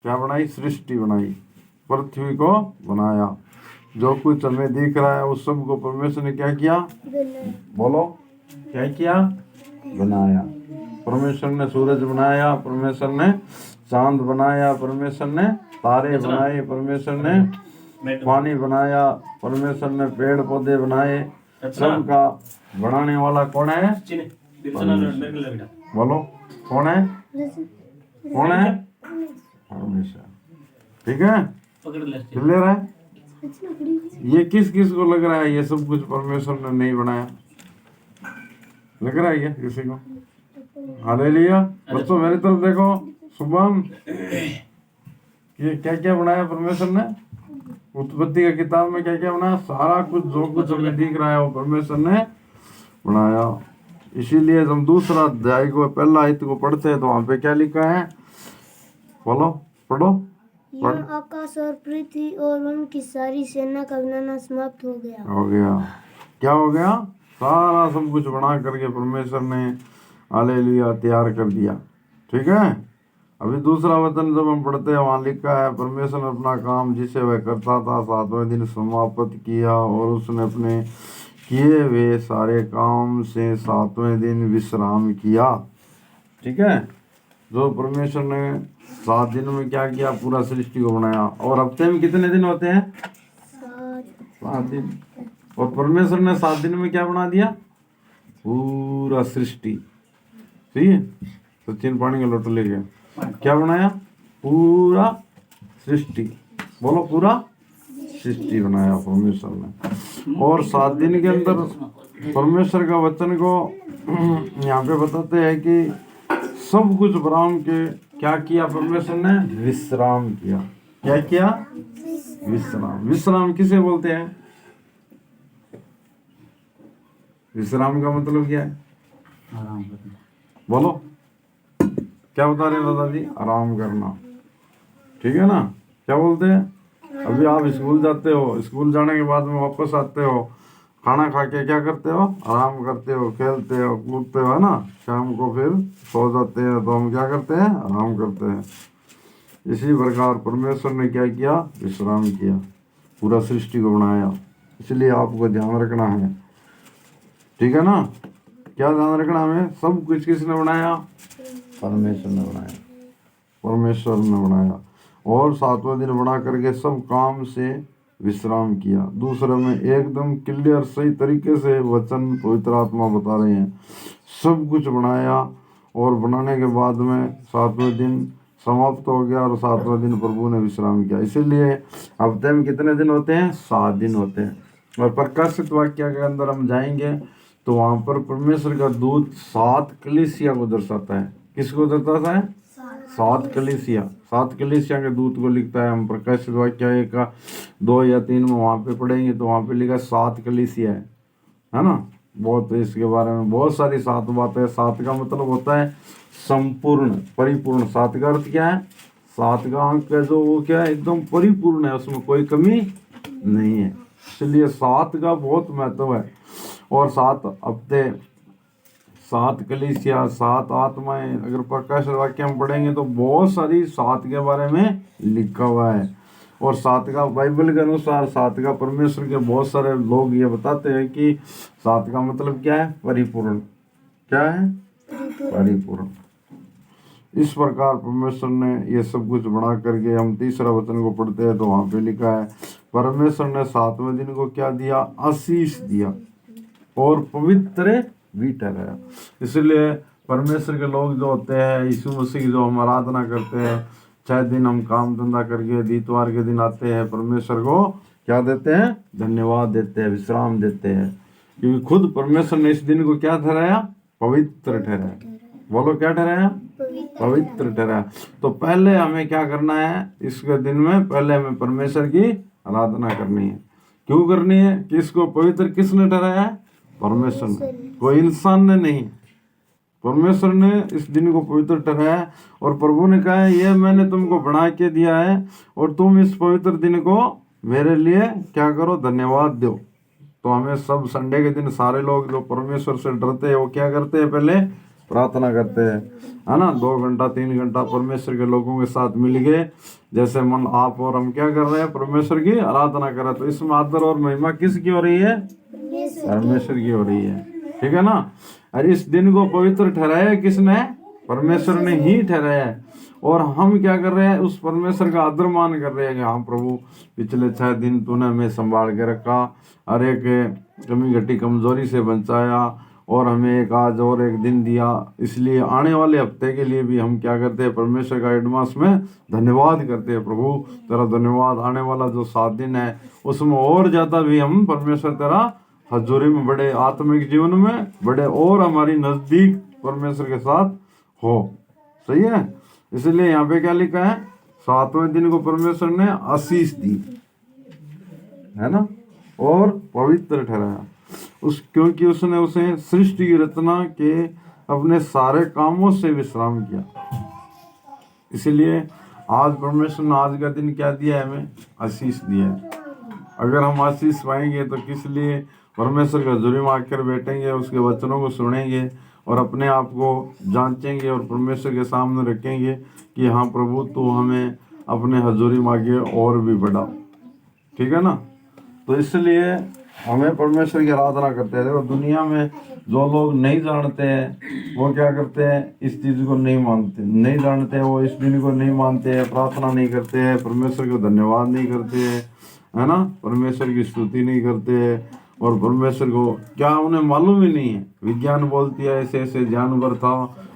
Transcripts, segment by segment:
क्या बनाई? सृष्टि बनाई, पृथ्वी को बनाया। जो कुछ हमें दिख रहा है उस सब को परमेश्वर ने क्या किया? बोलो, क्या किया? बनाया। परमेश्वर ने सूरज बनाया, परमेश्वर ने चांद बनाया, परमेश्वर ने तारे बनाए, परमेश्वर ने पानी बनाया, परमेश्वर ने पेड़ पौधे बनाए। सबका बनाने वाला कौन है? बोलो, कौन है? कौन है? परमेश्वर। ठीक है, क्लियर है? ये किस किस को लग रहा है ये सब कुछ परमेश्वर ने नहीं बनाया? लग रहा है क्या किसी को? हालेलुया। बच्चों मेरी तरफ देखो, शुभम, ये क्या क्या बनाया परमेश्वर ने? उत्पत्ति का किताब में क्या क्या बनाया? सारा कुछ जो कुछ हमें दिख रहा है वो परमेश्वर ने बनाया। इसीलिए जब दूसरा अध्याय को पहला आयत को पढ़ते हैं तो वहां पे क्या लिखा है? बोलो, पढ़ो। यहाँ आकाश और पृथ्वी और उनकी सारी सेना का बनाना समाप्त हो गया। हो गया। क्या हो गया? सारा सब कुछ बना करके परमेश्वर ने हालेलुया तैयार कर दिया। ठीक है। अभी दूसरा वचन जब हम पढ़ते हैं वहाँ लिखा है, परमेश्वर ने अपना काम जिसे वह करता था 7वें दिन समाप्त किया और उसने अपने किए हुए सारे काम से 7वें दिन विश्राम किया। ठीक है। जो परमेश्वर ने 7 दिन में क्या किया? पूरा सृष्टि को बनाया। और हफ्ते में कितने दिन होते हैं? 7 दिन। और परमेश्वर ने 7 दिन में क्या बना दिया? पूरा सृष्टि। ठीक है। सचिन पानी का लोटा ले गया। क्या बनाया? पूरा सृष्टि। बोलो, पूरा सृष्टि बनाया परमेश्वर ने। और 7 दिन के अंदर परमेश्वर का वचन को यहाँ पे बताते हैं कि सब कुछ बनाने के क्या किया परमेश्वर ने? विश्राम किया। क्या किया? विश्राम। विश्राम किसे बोलते हैं? विश्राम का मतलब क्या है? आराम करना। बोलो, क्या बता रहे हैं दादाजी? आराम करना। ठीक है ना? क्या बोलते हैं? अभी आप स्कूल जाते हो, स्कूल जाने के बाद में वापस आते हो, खाना खा के क्या करते हो? आराम करते हो, खेलते हो, कूदते हो, है ना? शाम को फिर सो जाते हैं तो हम क्या करते हैं? आराम करते हैं। इसी प्रकार परमेश्वर ने क्या किया? विश्राम किया, पूरा सृष्टि को बनाया। इसलिए आपको ध्यान रखना है। ठीक है ना? क्या ध्यान रखना हमें? सब कुछ किसने बनाया? परमेश्वर ने बनाया। परमेश्वर ने बनाया और 7वें दिन बना करके सब काम से विश्राम किया। दूसरे में एकदम क्लियर सही तरीके से वचन पवित्र आत्मा बता रहे हैं। सब कुछ बनाया और बनाने के बाद में 7वें दिन समाप्त हो गया और 7वें दिन प्रभु ने विश्राम किया। इसीलिए हफ्ते में कितने दिन होते हैं? 7 दिन होते हैं। और प्रकाशित वाक्य के अंदर हम जाएंगे तो वहाँ पर परमेश्वर का दूत 7 कलीसिया को दर्शाता है। किसको दर्शाता है? 7 कलीसिया। 7 कलीसिया के दूत को लिखता है। हम प्रकाशित वाक्य का 2 या 3 में वहाँ पे पढ़ेंगे तो वहाँ पे लिखा 7 कलीसिया है ना? बहुत इसके बारे में बहुत सारी 7 बातें। 7 का मतलब होता है संपूर्ण, परिपूर्ण। 7 का अर्थ क्या है? 7 का अंक है जो वो क्या है? एकदम परिपूर्ण है, उसमें कोई कमी नहीं है। इसलिए 7 का बहुत महत्व है। और 7 हफ्ते, 7 कलीसिया, 7 आत्माएं। अगर प्रकाश वाक्य हम पढ़ेंगे तो बहुत सारी 7 के बारे में लिखा हुआ है। और 7 का बाइबल के अनुसार 7 का परमेश्वर के बहुत सारे लोग ये बताते हैं कि 7 का मतलब क्या है? परिपूर्ण। क्या है? परिपूर्ण। इस प्रकार परमेश्वर ने ये सब कुछ बना करके, हम तीसरा वचन को पढ़ते हैं तो वहाँ पे लिखा है, परमेश्वर ने 7वें दिन को क्या दिया? आशीष दिया और पवित्र भी ठहराया। इसलिए परमेश्वर के लोग जो होते हैं, यीशु मसीह की जो हम आराधना करते हैं, 6 दिन हम काम धंधा करके इतवार के दिन आते हैं, परमेश्वर को क्या देते हैं? धन्यवाद देते हैं, विश्राम देते हैं। क्योंकि खुद परमेश्वर ने इस दिन को क्या ठहराया? पवित्र ठहराया। बोलो, क्या ठहराया? पवित्र ठहराया। तो पहले हमें क्या करना है? इसके दिन में पहले हमें परमेश्वर की आराधना करनी है। क्यों करनी है? किसको पवित्र किसने ठहराया है? परमेश्वर ने, कोई इंसान ने नहीं। परमेश्वर ने इस दिन को पवित्र ठहराया और प्रभु ने कहा है ये मैंने तुमको बना के दिया है और तुम इस पवित्र दिन को मेरे लिए क्या करो? धन्यवाद दो। तो हमें सब संडे के दिन सारे लोग जो परमेश्वर से डरते हैं वो क्या करते हैं? पहले प्रार्थना करते हैं, है ना, 2 घंटा 3 घंटा परमेश्वर के लोगों के साथ मिल गए, जैसे मन आप और हम क्या कर रहे हैं, परमेश्वर की आराधना कर रहे हैं। तो इसमें आदर और महिमा किसकी हो रही है? परमेश्वर की हो रही है, ठीक है ना। और इस दिन को पवित्र ठहराया किसने? परमेश्वर ने ही ठहराया है। और हम क्या कर रहे हैं? उस परमेश्वर का आदर मान कर रहे हैं कि हाँ प्रभु, पिछले 6 दिन तूने हमें संभाल के रखा, हर एक कमी घटी कमजोरी से बचाया, और हमें एक आज और एक दिन दिया। इसलिए आने वाले हफ्ते के लिए भी हम क्या करते हैं? परमेश्वर का एडवांस में धन्यवाद करते हैं। प्रभु तेरा धन्यवाद, आने वाला जो 7 दिन है उसमें और ज़्यादा भी हम परमेश्वर तेरा हजूरी में बढ़े, आत्मिक जीवन में बढ़े, और हमारी नज़दीक परमेश्वर के साथ हो। सही है। इसलिए यहाँ पे क्या लिखा है? 7वें दिन को परमेश्वर ने आशीष दी, है ना, और पवित्र ठहराया क्योंकि उसने उसे सृष्टि की रचना के अपने सारे कामों से विश्राम किया। इसलिए आज परमेश्वर ने आज का दिन क्या दिया है? हमें आशीष दिया है। अगर हम आशीष पाएंगे तो किस लिए? परमेश्वर का हजूरी में आकर बैठेंगे, उसके वचनों को सुनेंगे और अपने आप को जांचेंगे और परमेश्वर के सामने रखेंगे कि हाँ प्रभु तू हमें अपने हजूरी में आगे और भी बढ़ा, ठीक है ना। तो इसलिए हमें परमेश्वर की आराधना करते हैं। देखो दुनिया में जो लोग नहीं जानते हैं वो क्या करते हैं? इस चीज़ को नहीं मानते, नहीं जानते हैं, वो इस दिन को नहीं मानते हैं, प्रार्थना नहीं करते हैं, परमेश्वर को धन्यवाद नहीं करते हैं, है ना, परमेश्वर की स्तुति नहीं करते हैं, और परमेश्वर को क्या उन्हें मालूम ही नहीं है। विज्ञान बोलती है ऐसे ऐसे जानवर था,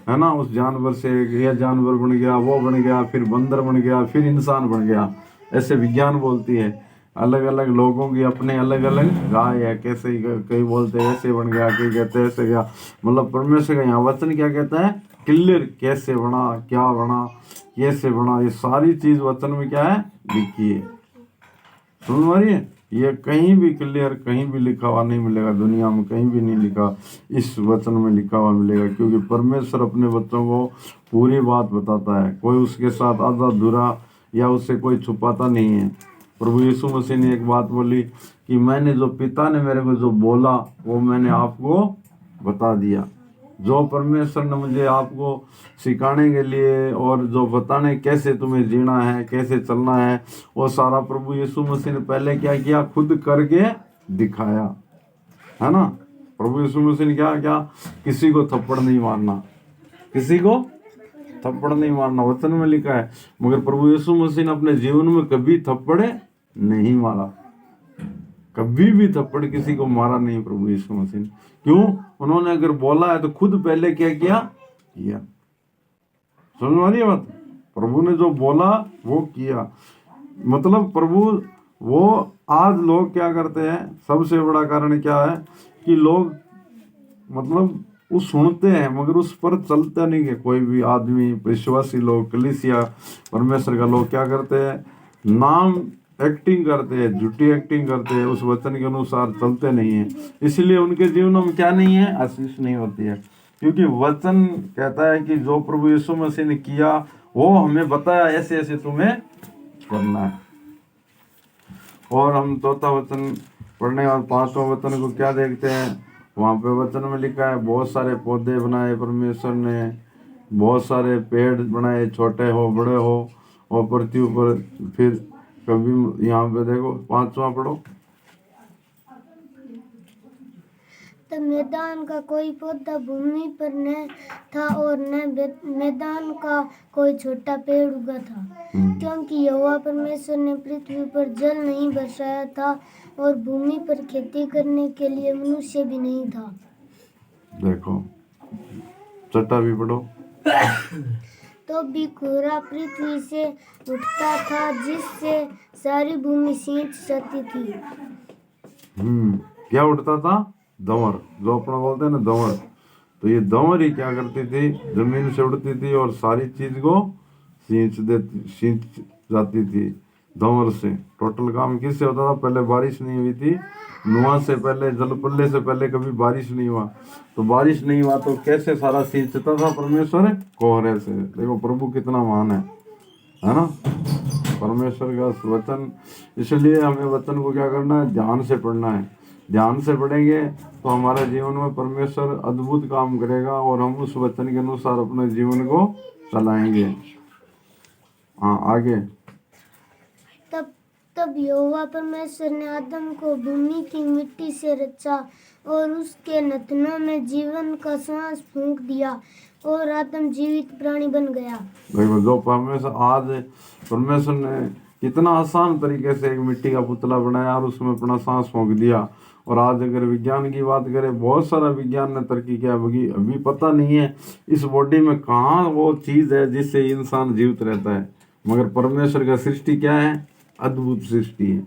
है ना, उस जानवर से यह जानवर बन गया, वो बन गया, फिर बंदर बन गया, फिर इंसान बन गया, ऐसे विज्ञान बोलती है। अलग अलग लोगों की अपने अलग अलग राय है, कैसे कई बोलते हैं ऐसे बन गया, कई कहते हैं ऐसे गया। मतलब परमेश्वर का यहाँ वचन क्या कहता है? क्लियर, कैसे बना, क्या बना, कैसे बना, ये सारी चीज वचन में क्या है? लिखी है। सुन रही है? ये कहीं भी क्लियर, कहीं भी लिखा हुआ नहीं मिलेगा, दुनिया में कहीं भी नहीं लिखा, इस वचन में लिखा हुआ मिलेगा। क्योंकि परमेश्वर अपने बच्चों को पूरी बात बताता है, कोई उसके साथ आधा अधूरा या उससे कोई छुपाता नहीं है। प्रभु यीशु मसीह ने एक बात बोली कि मैंने जो पिता ने मेरे को जो बोला वो मैंने आपको बता दिया। जो परमेश्वर ने मुझे आपको सिखाने के लिए और जो बताने कैसे तुम्हें जीना है, कैसे चलना है, वो सारा प्रभु यीशु मसीह ने पहले क्या किया? खुद करके दिखाया, है ना। प्रभु यीशु मसीह ने क्या क्या? किसी को थप्पड़ नहीं मारना, किसी को थप्पड़ नहीं मारना, वचन में लिखा है। मगर प्रभु यीशु मसीह ने अपने जीवन में कभी थप्पड़ नहीं मारा, कभी भी थप्पड़ किसी को मारा नहीं प्रभु यीशु मसीह ने। क्यों? उन्होंने अगर बोला है तो खुद पहले क्या किया? समझ में आ रही है बात? प्रभु ने जो बोला वो किया। मतलब प्रभु वो, आज लोग क्या करते हैं? सबसे बड़ा कारण क्या है कि लोग मतलब वो सुनते हैं मगर उस पर चलता नहीं है। कोई भी आदमी, विश्वासी लोग, कलीसिया, परमेश्वर का लोग क्या करते हैं? नाम एक्टिंग करते हैं, झूठी एक्टिंग करते हैं, उस वचन के अनुसार चलते नहीं है। इसलिए उनके जीवन में क्या नहीं है? आशीष नहीं होती है। क्योंकि वचन कहता है कि जो प्रभु यीशु मसीह ने किया वो हमें बताया, ऐसे ऐसे तुम्हें करना है। और हम चौथा वचन पढ़ने और 5वां वचन को क्या देखते हैं? वहाँ पे वचन में लिखा है बहुत सारे पौधे बनाए परमेश्वर ने, बहुत सारे पेड़ बनाए, छोटे हो बड़े हो, और पृथ्वी पर फिर कभी यहाँ पे देखो 5वां पढ़ो। तब मैदान का कोई पौधा भूमि पर न था और न मैदान का कोई छोटा पेड़ उगा था, क्योंकि यहोवा परमेश्वर ने पृथ्वी पर जल नहीं बरसाया था और भूमि पर खेती करने के लिए मनुष्य भी नहीं था। देखो 6 भी पढ़ो। तो भी कोहरा पृथ्वी से उठता था जिससे सारी भूमि सींच जाती थी। क्या उठता था? दंवर, जो अपना बोलते हैं ना दंवर। तो ये दंवर ही क्या करती थी? जमीन से उड़ती थी और सारी चीज को सींच जाती थी दंवर से। टोटल काम किससे होता था? पहले बारिश नहीं हुई थी, नुआ से पहले, जल प्रलय से पहले कभी बारिश नहीं हुआ। तो बारिश नहीं हुआ तो कैसे सारा सींचता था? परमेश्वर कोहरे से। देखो प्रभु कितना महान है ना, परमेश्वर का वचन। इसलिए हमें वचन को क्या करना है? ध्यान से पढ़ना है। ध्यान से पढ़ेंगे तो हमारे जीवन में परमेश्वर अद्भुत काम करेगा और हम उस वचन के अनुसार अपने जीवन को चलाएंगे। हाँ आगे। तब तब यहोवा परमेश्वर ने आदम को भूमि की मिट्टी से रचा और उसके नथनों में जीवन का श्वास फूंक दिया और आदम जीवित प्राणी बन गया। देखो जो परमेश्वर ने कितना आसान तरीके से एक मिट्टी का पुतला बनाया और उसमें अपना सांस फूंक दिया। और आज अगर विज्ञान की बात करें, बहुत सारा विज्ञान ने तरक्की किया, अभी पता नहीं है इस बॉडी में कहाँ वो चीज़ है जिससे इंसान जीवित रहता है। मगर परमेश्वर का सृष्टि क्या है? अद्भुत सृष्टि है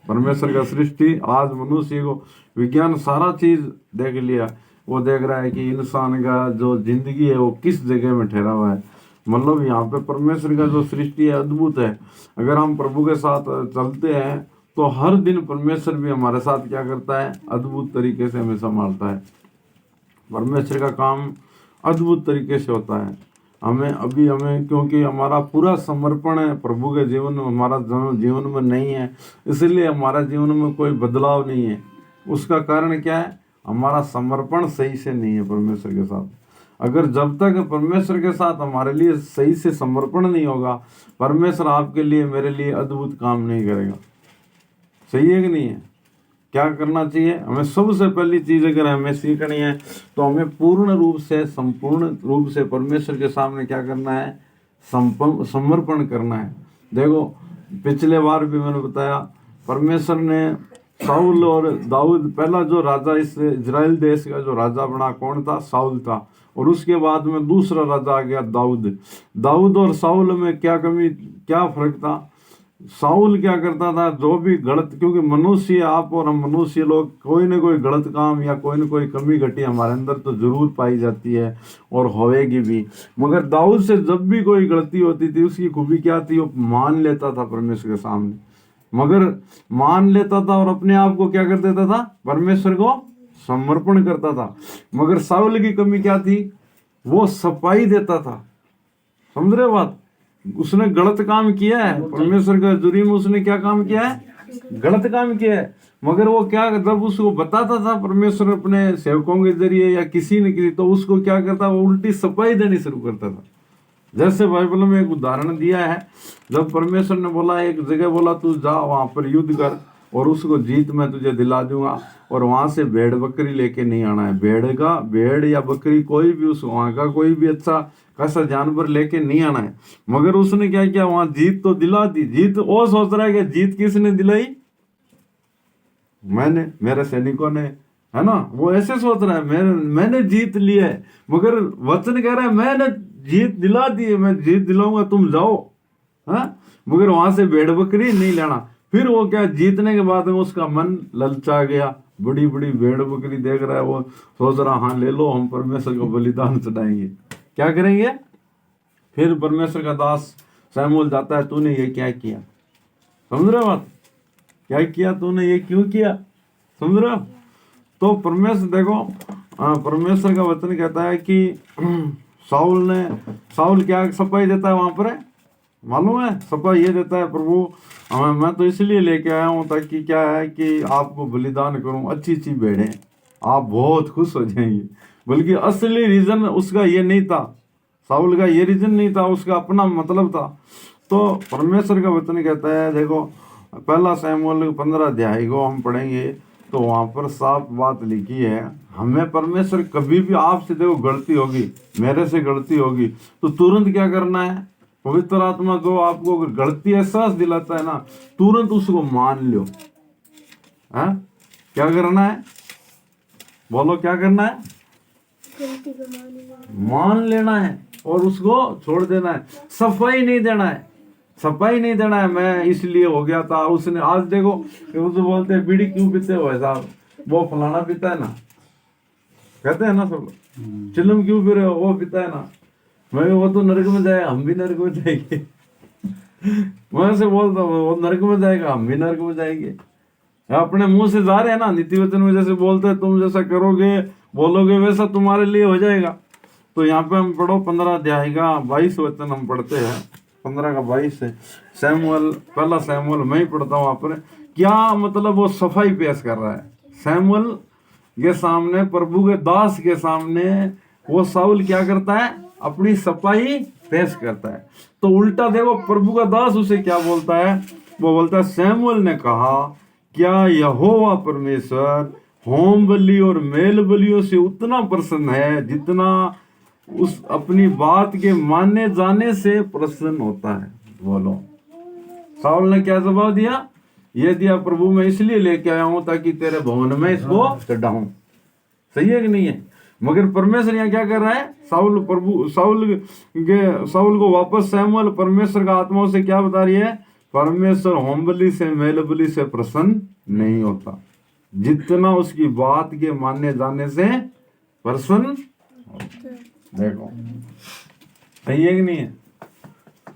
परमेश्वर का सृष्टि। आज मनुष्य को विज्ञान सारा चीज देख लिया, वो देख रहा है कि इंसान का जो जिंदगी है वो किस जगह में ठहरा हुआ है। मतलब यहाँ पे परमेश्वर का जो सृष्टि है अद्भुत है। अगर हम प्रभु के साथ चलते हैं तो हर दिन परमेश्वर भी हमारे साथ क्या करता है? अद्भुत तरीके से हमें संभालता है। परमेश्वर का काम अद्भुत तरीके से होता है। हमें क्योंकि हमारा पूरा समर्पण है प्रभु के जीवन में, हमारा जीवन में नहीं है, इसलिए हमारा जीवन में कोई बदलाव नहीं है। उसका कारण क्या है? हमारा समर्पण सही से नहीं है परमेश्वर के साथ। अगर जब तक परमेश्वर के साथ हमारे लिए सही से समर्पण नहीं होगा, परमेश्वर आपके लिए मेरे लिए अद्भुत काम नहीं करेगा। सही है कि नहीं है? क्या करना चाहिए हमें? सबसे पहली चीज अगर हमें सीखनी है तो हमें पूर्ण रूप से, संपूर्ण रूप से परमेश्वर के सामने क्या करना है? समर्पण करना है। देखो पिछले बार भी मैंने बताया, परमेश्वर ने साउल और दाऊद, पहला जो राजा इस इजराइल देश का जो राजा बना कौन था? साउल था। और उसके बाद में दूसरा राजा आ गया दाऊद और साउल में क्या फर्क था? साउल क्या करता था? जो भी गलत, क्योंकि मनुष्य, आप और हम मनुष्य लोग कोई ना कोई गलत काम या कोई ना कोई कमी घटी हमारे अंदर तो जरूर पाई जाती है और होएगी भी। मगर दाऊद से जब भी कोई गलती होती थी उसकी खूबी क्या थी? वो मान लेता था परमेश्वर के सामने, मगर मान लेता था और अपने आप को क्या कर देता था? परमेश्वर को समर्पण करता था। मगर साउल की कमी क्या थी? वो सफाई देता था। समझ रहे बात? उसने गलत काम किया है, परमेश्वर के हजूरी में उसने क्या काम किया है? गलत काम किया है। मगर वो क्या, जब उसको बताता था परमेश्वर अपने सेवकों के जरिए या किसी न किसी, तो उसको क्या करता? वो उल्टी सफाई देनी शुरू करता था। जैसे बाइबल में एक उदाहरण दिया है, जब परमेश्वर ने बोला, एक जगह बोला तू जा वहां पर युद्ध कर और उसको जीत मैं तुझे दिला दूंगा, और वहां से भेड़ बकरी लेके नहीं आना है। भेड़ या बकरी कोई भी, उस वहां का कोई भी अच्छा कैसा जानवर लेके नहीं आना है। मगर उसने क्या किया? वहां जीत तो दिला दी। जीत वो सोच रहा है कि जीत किसने दिलाई? मैंने, मेरे सैनिकों ने, है ना? वो ऐसे सोच रहा है मैंने जीत लिया है। मगर वचन कह रहा है मैंने जीत दिला दी है, मैं जीत दिलाऊंगा, तुम जाओ। हाँ, मगर वहां से भेड़ बकरी नहीं लेना। फिर वो क्या, जीतने के बाद में उसका मन ललचा गया, बड़ी बड़ी भेड़ बकरी देख रहा है, वो सोच रहा हाँ ले लो, हम परमेश्वर को बलिदान चढ़ाएंगे। क्या करेंगे? फिर परमेश्वर का दास शमूएल जाता है, तूने ये क्या किया? समझ रहे हो बात? क्या किया तूने? ये क्यों किया? समझ रहे हो? तो परमेश्वर देखो, परमेश्वर का वचन कहता है कि साउल क्या सफाई देता है वहां पर? मालूम है सफाई ये देता है, प्रभु मैं तो इसलिए लेके आया हूँ ताकि क्या है कि आपको बलिदान करूँ, अच्छी अच्छी भेड़ें, आप बहुत खुश हो जाएंगे। बल्कि असली रीजन उसका ये नहीं था, साउल का ये रीजन नहीं था, उसका अपना मतलब था। तो परमेश्वर का वचन कहता है, देखो पहला शमूएल 15 अध्याय को हम पढ़ेंगे तो वहां पर साफ बात लिखी है। हमें परमेश्वर कभी भी, आपसे देखो गलती होगी, मेरे से गलती होगी, तो तुरंत क्या करना है? पवित्र आत्मा जो आपको गलती एहसास दिलाता है ना, तुरंत उसको मान लो। है? क्या करना है? बोलो क्या करना है? गलती को मान लेना है और उसको छोड़ देना है। सफाई नहीं देना है, सफाई नहीं देना है। मैं इसलिए हो गया था, उसने आज देखो उसे बोलते हैं बीड़ी क्यों पीते हो साहब? वो फलाना पीता है ना, कहते हैं ना सब। चिलम क्यों पी रहे हो? वो पीता है ना। मैं वो तो नरक में जाएगा, हम भी नरक में जाएंगे। मैं से बोलता हूँ वो नरक में जाएगा, हम भी नरक में जाएंगे। अपने मुंह से जा रहे हैं ना, नीति वचन में जैसे बोलते हैं, तुम जैसा करोगे बोलोगे वैसा तुम्हारे लिए हो जाएगा। तो यहाँ पे हम पढ़ो 15 अध्याय का 22 वचन हम पढ़ते हैं, 15 का 22 है। पहला शमूएल मैं ही पढ़ता हूँ वहाँ पर, क्या मतलब वो सफाई पेश कर रहा है सैमुअल के सामने, प्रभु के दास के सामने वो शाऊल क्या करता है, अपनी सफाई पेश करता है। तो उल्टा देखो प्रभु का दास उसे क्या बोलता है, वो बोलता है सैमुअल ने कहा क्या यहोवा परमेश्वर होम बलि और मेल बलियों से उतना प्रसन्न है जितना उस अपनी बात के माने जाने से प्रसन्न होता है। बोलो शाऊल ने क्या जवाब दिया, ये दिया प्रभु मैं इसलिए लेके आया हूं ताकि तेरे भवन में इसको चढ़ाऊं। सही है कि नहीं है? मगर परमेश्वर यहाँ क्या कर रहा है, शाऊल को वापस सैमुअल परमेश्वर का आत्मा से क्या बता रही है, परमेश्वर होम बलि से मेल बलि से प्रसन्न नहीं होता जितना उसकी बात के माने जाने से प्रसन्न होता। देखो सही है कि नहीं है?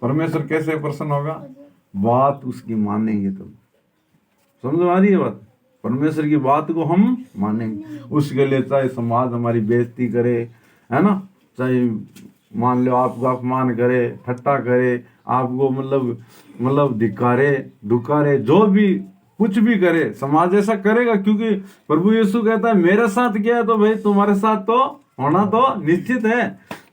परमेश्वर कैसे प्रसन्न होगा, बात उसकी मानेंगे तो। समझ आ रही है बात? परमेश्वर की बात को हम मानेंगे, उसके लिए चाहे समाज हमारी बेइज्जती करे, है ना, चाहे मान लो आपका अपमान करे, ठट्टा करे, आपको मतलब धिक्कारे दुकारे, जो भी कुछ भी करे, समाज ऐसा करेगा क्योंकि प्रभु यीशु कहता है मेरे साथ किया है तो भाई तुम्हारे साथ तो होना तो निश्चित है।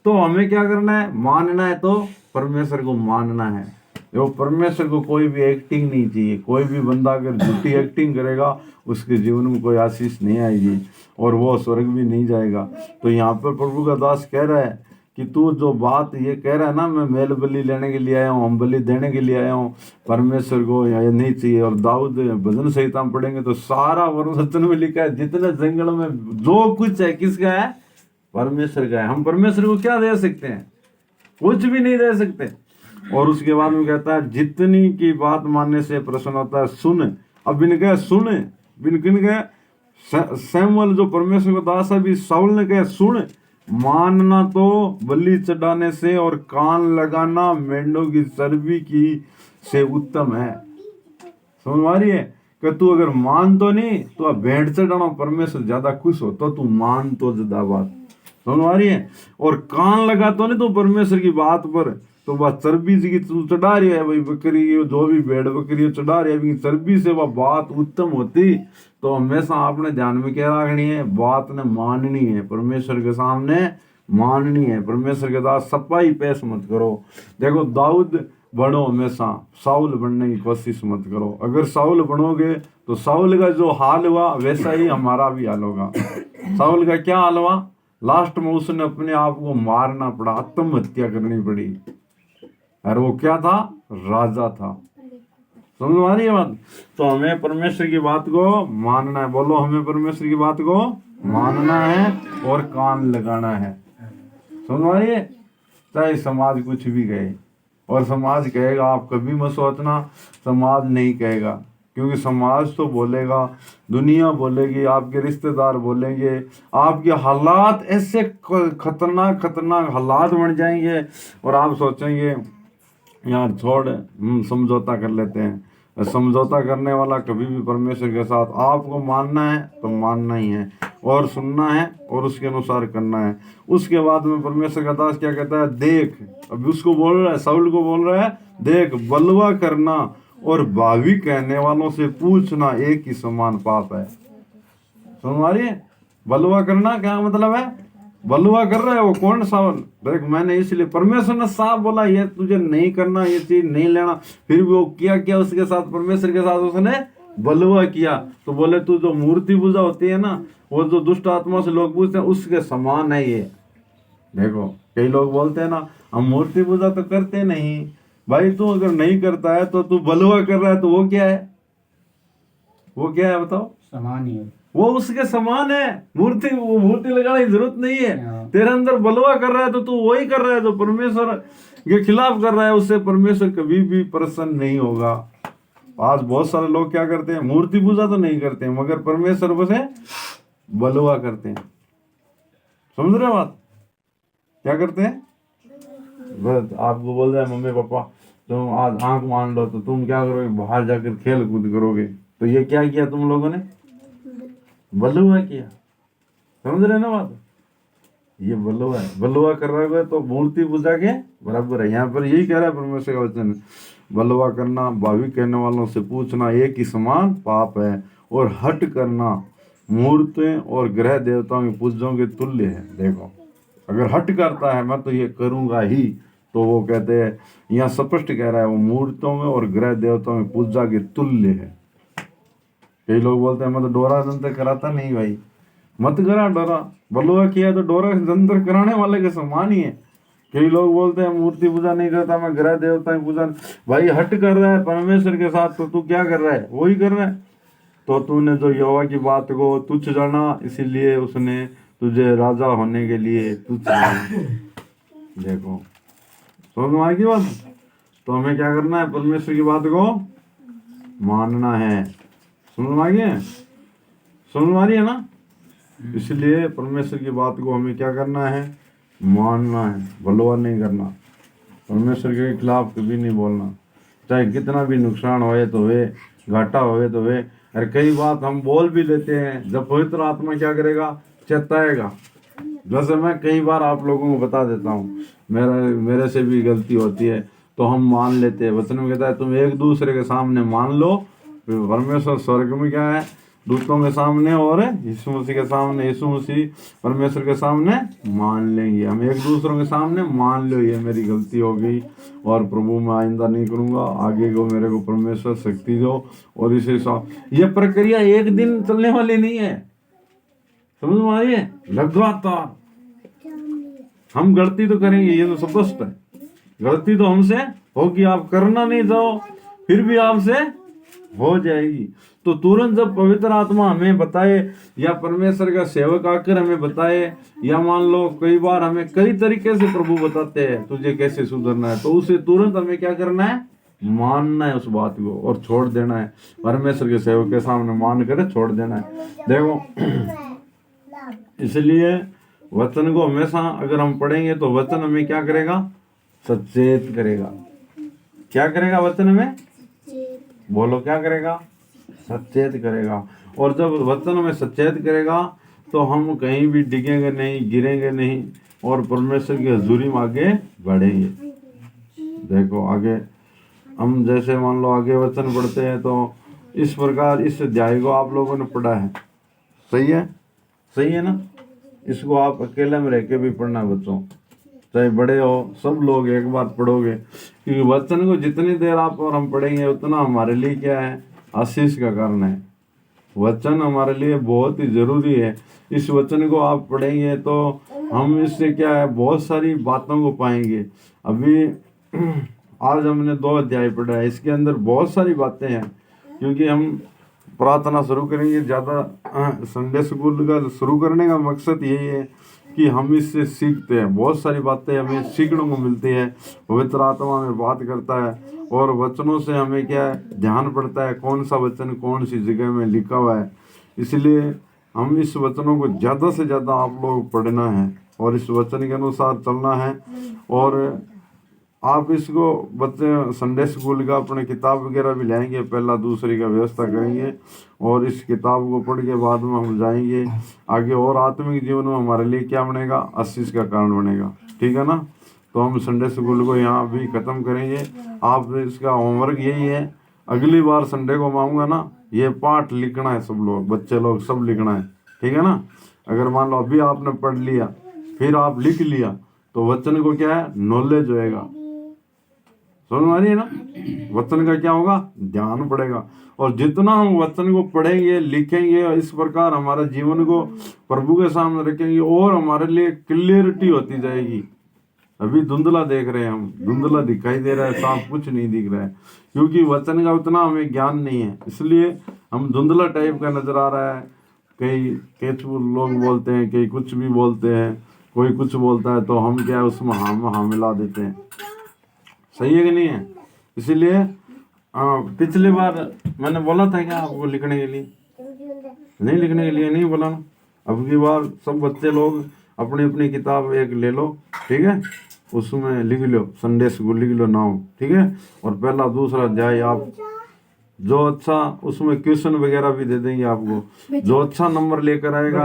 तो हमें क्या करना है, मानना है तो परमेश्वर को मानना है। जो परमेश्वर को कोई भी एक्टिंग नहीं चाहिए। कोई भी बंदा अगर झूठी एक्टिंग करेगा उसके जीवन में कोई आशीष नहीं आएगी और वो स्वर्ग भी नहीं जाएगा। तो यहाँ पर प्रभु का दास कह रहा है कि तू जो बात ये कह रहा है ना, मैं मेल बलि लेने के लिए आया हूँ, हम बलि देने के लिए आया हूँ, परमेश्वर को ये नहीं चाहिए। और दाऊद भजन संहिता में पढ़ेंगे तो सारा वचन में लिखा है जितने जंगल में जो कुछ है किसका है, परमेश्वर का है। हम परमेश्वर को क्या दे सकते हैं, कुछ भी नहीं दे सकते। और उसके बाद में कहता है जितनी की बात मानने से प्रसन्न होता है सुन। अब बिन कहे सुन, बिन कहे सैमुअल जो परमेश्वर का दास है, भी शाऊल ने कहे सुन, मानना तो बलि चढ़ाने से और कान लगाना मेंढों की चर्बी की से उत्तम है। समझ में आ रही है कि तू अगर मान तो नहीं तो भेंट चढ़ाना परमेश्वर ज्यादा खुश हो, तो तू मान तो ज्यादा बात। समझ में आ रही है? और कान लगा तो नहीं तो परमेश्वर की बात पर, तो वह चर्बी की तू चढ़ा रही है भाई, बकरी जो भी भेड़ बकरी चढ़ा रही है चर्बी से वह बात उत्तम होती। तो हमेशा आपने ध्यान में क्या रखनी है, बात ने माननी है, परमेश्वर के सामने माननी है। परमेश्वर के साथ सफाई पेश मत करो। देखो दाऊद बनो, हमेशा शाऊल बनने की कोशिश मत करो। अगर शाऊल बनोगे तो शाऊल का जो हाल हुआ वैसा ही हमारा भी हाल होगा। शाऊल का क्या हाल हुआ, लास्ट में उसने अपने आप को मारना पड़ा, आत्महत्या करनी पड़ी। और वो क्या था, राजा था। समझ में आ रही है बात? तो हमें परमेश्वर की बात को मानना है। बोलो हमें परमेश्वर की बात को मानना है और कान लगाना है। समझ में आ रही है? चाहे समाज कुछ भी कहे, और समाज कहेगा आप कभी मत सोचना समाज नहीं कहेगा, क्योंकि समाज तो बोलेगा, दुनिया बोलेगी, आपके रिश्तेदार बोलेंगे, आपके हालात ऐसे खतरनाक खतरनाक हालात बन जाएंगे और आप सोचेंगे यार छोड़ समझौता कर लेते हैं। समझौता करने वाला कभी भी परमेश्वर के साथ, आपको मानना है तो मानना ही है और सुनना है और उसके अनुसार करना है। उसके बाद में परमेश्वर का दास क्या कहता है, देख, अभी उसको बोल रहा है, शाऊल को बोल रहा है, देख बलवा करना और भावी कहने वालों से पूछना एक ही समान पाप है। समझ आ रही है? बलवा करना क्या मतलब है, बलुआ कर रहा है वो कौन, शाऊल। देख मैंने इसलिए, परमेश्वर ने साफ बोला ये तुझे नहीं करना, ये चीज नहीं लेना, फिर भी वो किया उसके साथ, परमेश्वर के साथ उसने बलुआ किया। तो बोले तू जो मूर्ति पूजा होती है ना, वो जो दुष्ट आत्मा से लोग पूछते हैं उसके समान है ये। देखो कई लोग बोलते हैं ना हम मूर्ति पूजा तो करते नहीं। भाई तू अगर नहीं करता है तो तू बलुआ कर रहा है, तो वो क्या है, वो क्या है बताओ, समान ही है, वो उसके समान है। मूर्ति लगाने की जरूरत नहीं है। तेरे अंदर बलवा कर रहा है तो तू वही कर रहा है जो परमेश्वर के खिलाफ कर रहा है, उससे परमेश्वर कभी भी प्रसन्न नहीं होगा। आज बहुत सारे लोग क्या करते हैं, मूर्ति पूजा तो नहीं करते हैं मगर परमेश्वर से बलवा करते हैं। समझ रहे हो बात? क्या करते हैं, बस आपको बोल रहे हैं मम्मी पापा तुम आज आंख मान लो तो तुम क्या करोगे, बाहर जाकर खेल कूद करोगे। तो ये क्या किया तुम लोगों ने, बलुआ किया। समझ रहे ना बात? ये बलुआ है, बलुआ कर रहे हो तो मूर्ति पूजा के बराबर है। यहाँ पर यही कह रहा है परमेश्वर का वचन, बलवा करना, भावी कहने वालों से पूछना एक ही समान पाप है, और हट करना मूर्तें और ग्रह देवताओं की पूजों के तुल्य है। देखो, अगर हट करता है मैं तो ये करूँगा ही, तो वो कहते हैं, यहाँ स्पष्ट कह रहा है वो मूर्तों में और ग्रह देवताओं में पूजा के तुल्य है। कई लोग बोलते हैं मैं तो डोरा जंतर कराता नहीं, भाई मत करा डोरा, बलुआ किया तो डोरा जंतर कराने वाले के समान ही है। कई लोग बोलते हैं मूर्ति पूजा नहीं करता मैं, ग्रह देवता की पूजा, भाई हट कर रहा है परमेश्वर के साथ, तो तू क्या कर रहा है, वही कर रहा है। तो तूने जो यहोवा की बात को तुच्छ जाना, इसीलिए उसने तुझे राजा होने के लिए तुच्छ जाना। देखो समझ में आएगी बात। तो हमें क्या करना है, परमेश्वर की बात को मानना है। समझ में आ गया, समझ में आ रही है ना। इसलिए परमेश्वर की बात को हमें क्या करना है, मानना है, बलवा नहीं करना, परमेश्वर के खिलाफ कभी नहीं बोलना, चाहे कितना भी नुकसान होए तो वे, घाटा होए तो वे। और कई बात हम बोल भी लेते हैं, जब पवित्र आत्मा क्या करेगा, चेताएगा। जैसे मैं कई बार आप लोगों को बता देता हूँ, मेरे से भी गलती होती है, तो हम मान लेते हैं। वचन में कहता है तुम एक दूसरे के सामने मान लो, परमेश्वर स्वर्ग में क्या है, दूतों के सामने और यीशु मसीह के सामने, यीशु मसीह परमेश्वर के सामने मान लेंगे। हम एक दूसरों के सामने मान लो ये मेरी गलती हो गई, और प्रभु मैं आइंदा नहीं करूँगा, आगे को मेरे को परमेश्वर शक्ति दो। और इसे ये प्रक्रिया एक दिन चलने वाली नहीं है, समझ में आ रही है, लगातार हम गलती तो करेंगे, ये तो स्पष्ट है, गलती तो हमसे होगी, आप करना नहीं चाहो फिर भी आपसे हो जाएगी। तो तुरंत जब पवित्र आत्मा हमें बताए, या परमेश्वर का सेवक आकर हमें बताए, या मान लो कई बार हमें कई तरीके से प्रभु बताते हैं तुझे कैसे सुधरना है, तो उसे तुरंत हमें क्या करना है, मानना है उस बात को, और छोड़ देना है। परमेश्वर के सेवक के सामने मान कर छोड़ देना है। देखो इसलिए वचन को हमेशा अगर हम पढ़ेंगे तो वचन हमें क्या करेगा, सचेत करेगा। क्या करेगा वचन में, बोलो क्या करेगा, सचेत करेगा। और जब वचन में सचेत करेगा तो हम कहीं भी डिगेंगे नहीं, गिरेंगे नहीं, और परमेश्वर की हजूरी में आगे बढ़ेंगे। देखो आगे हम जैसे मान लो आगे वचन पढ़ते हैं, तो इस प्रकार इस अध्याय को आप लोगों ने पढ़ा है, सही है, सही है ना। इसको आप अकेले में रह के भी पढ़ना है बच्चों, चाहे बड़े हो, सब लोग एक बार पढ़ोगे, क्योंकि वचन को जितनी देर आप और हम पढ़ेंगे उतना हमारे लिए क्या है, आशीष का कारण है। वचन हमारे लिए बहुत ही जरूरी है। इस वचन को आप पढ़ेंगे तो हम इससे क्या है, बहुत सारी बातों को पाएंगे। अभी आज हमने 2 अध्याय पढ़ा है, इसके अंदर बहुत सारी बातें हैं, क्योंकि हम प्रार्थना शुरू करेंगे। ज़्यादा संडे स्कूल का शुरू करने का मकसद यही है कि हम इससे सीखते हैं, बहुत सारी बातें हमें सीखने को मिलती है। पवित्र आत्मा में बात करता है, और वचनों से हमें क्या है, ध्यान पड़ता है कौन सा वचन कौन सी जगह में लिखा हुआ है। इसलिए हम इस वचनों को ज़्यादा से ज़्यादा आप लोग पढ़ना है, और इस वचन के अनुसार चलना है। और आप इसको बच्चे संडे स्कूल का अपने किताब वगैरह भी लाएंगे, पहला दूसरी का व्यवस्था करेंगे, और इस किताब को पढ़ के बाद में हम जाएंगे आगे, और आत्मिक जीवन में हमारे लिए क्या बनेगा, आशीष का कारण बनेगा। ठीक है ना। तो हम संडे स्कूल को यहाँ भी ख़त्म करेंगे। आप इसका होमवर्क यही है, अगली बार संडे को मैं आऊँगा ना, ये पाठ लिखना है, सब लोग, बच्चे लोग सब लिखना है, ठीक है ना। अगर मान लो अभी आपने पढ़ लिया फिर आप लिख लिया, तो वचन को क्या है, नॉलेज होएगा। समझ में आ रही है ना। वचन का क्या होगा, ध्यान पड़ेगा। और जितना हम वचन को पढ़ेंगे, लिखेंगे, और इस प्रकार हमारा जीवन को प्रभु के सामने रखेंगे, और हमारे लिए क्लियरिटी होती जाएगी। अभी धुंधला देख रहे हैं हम, धुंधला दिखाई दे रहा है, साफ कुछ नहीं दिख रहा है, क्योंकि वचन का उतना हमें ज्ञान नहीं है, इसलिए हम धुंधला टाइप का नजर आ रहा है। कई केचुल लोग बोलते हैं, कई कुछ भी बोलते हैं, कोई कुछ बोलता है, तो हम क्या है उसमें हाँ मिला देते हैं। सही है कि नहीं है। इसीलिए पिछली बार मैंने बोला था क्या आपको लिखने के लिए, नहीं लिखने के लिए नहीं बोला ना। अब की बार सब बच्चे लोग अपनी अपनी किताब एक ले लो, ठीक है, उसमें लिख लो, संडे स्कूल लिख लो नाम, ठीक है। और पहला दूसरा अध्याय आप जो अच्छा, उसमें क्वेश्चन वगैरह भी दे देंगे आपको, जो अच्छा नंबर लेकर आएगा,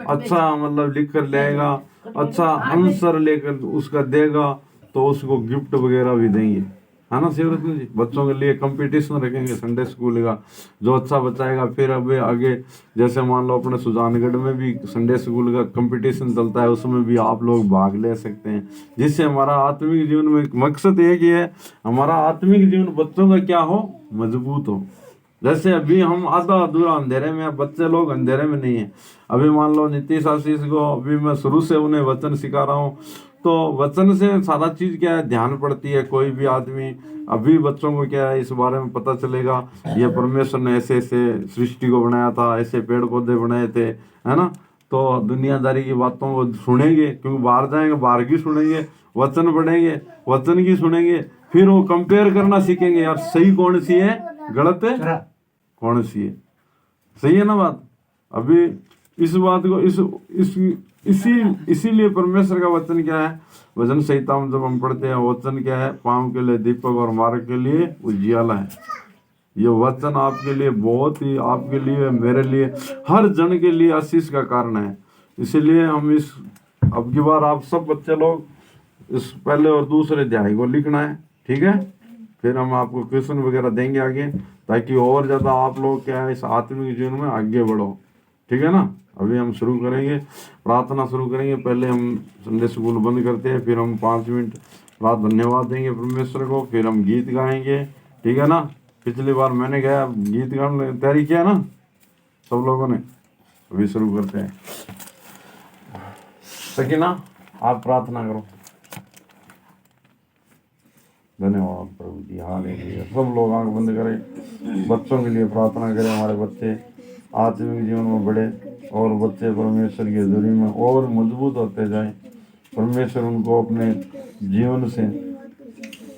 अच्छा मतलब लिख कर ले आएगा, अच्छा आंसर लेकर उसका देगा, तो उसको गिफ्ट वगैरह भी देंगे, है ना शिवरत्न जी। बच्चों के लिए कंपटीशन रखेंगे संडे स्कूल का, जो अच्छा बचाएगा फिर अब आगे, जैसे मान लो अपने सुजानगढ़ में भी संडे स्कूल का कंपटीशन चलता है, उसमें भी आप लोग भाग ले सकते हैं, जिससे हमारा आत्मिक जीवन में मकसद एक ही है, हमारा आत्मिक जीवन बच्चों का क्या हो, मजबूत हो। जैसे अभी हम आधा अधूरा अंधेरे में, अब बच्चे लोग अंधेरे में नहीं है। अभी मान लो नीतीश आशीष को अभी मैं शुरू से उन्हें वचन सिखा रहा हूँ, तो वचन से सारा चीज क्या है ध्यान पड़ती है। कोई भी आदमी अभी बच्चों को क्या है इस बारे में पता चलेगा, ये परमेश्वर ने ऐसे ऐसे सृष्टि को बनाया था, ऐसे पेड़ पौधे बनाए थे, है ना। तो दुनियादारी की बातों को सुनेंगे, क्योंकि बाहर जाएंगे बाहर की सुनेंगे, वचन पढ़ेंगे वचन की सुनेंगे, फिर वो कंपेयर करना सीखेंगे, यार सही कौन सी है गलत है कौन सी है। सही है ना बात। अभी इस बात को इसीलिए परमेश्वर का वचन क्या है, वचन संहिता में जब हम पढ़ते हैं, वचन क्या है, पाँव के लिए दीपक और मार्ग के लिए उजियाला है। ये वचन आपके लिए बहुत ही, आपके लिए मेरे लिए हर जन के लिए आशीष का कारण है। इसीलिए हम इस अब की बार आप सब बच्चे लोग इस पहले और दूसरे अध्याय को लिखना है, ठीक है। फिर हम आपको क्वेश्चन वगैरह देंगे आगे, ताकि और ज़्यादा आप लोग क्या है इस आत्मिक जीवन में आगे बढ़ो, ठीक है ना। अभी हम शुरू करेंगे, प्रार्थना शुरू करेंगे। पहले हम संडे स्कूल बंद करते हैं, फिर हम 5 मिनट बाद धन्यवाद देंगे परमेश्वर को, फिर हम गीत गाएंगे, ठीक है ना। पिछली बार मैंने गया गीत गाने तैयारी किया ना सब लोगों ने। अभी शुरू करते हैं। सकीना आप प्रार्थना करो। धन्यवाद प्रभु जी, हालेलुया। सब लोग आंख बंद करें, बच्चों के लिए प्रार्थना करें। हमारे बच्चे आत्मिक जीवन में बढ़े और बच्चे परमेश्वर की हजूरी में और मजबूत होते जाएं। परमेश्वर उनको अपने जीवन से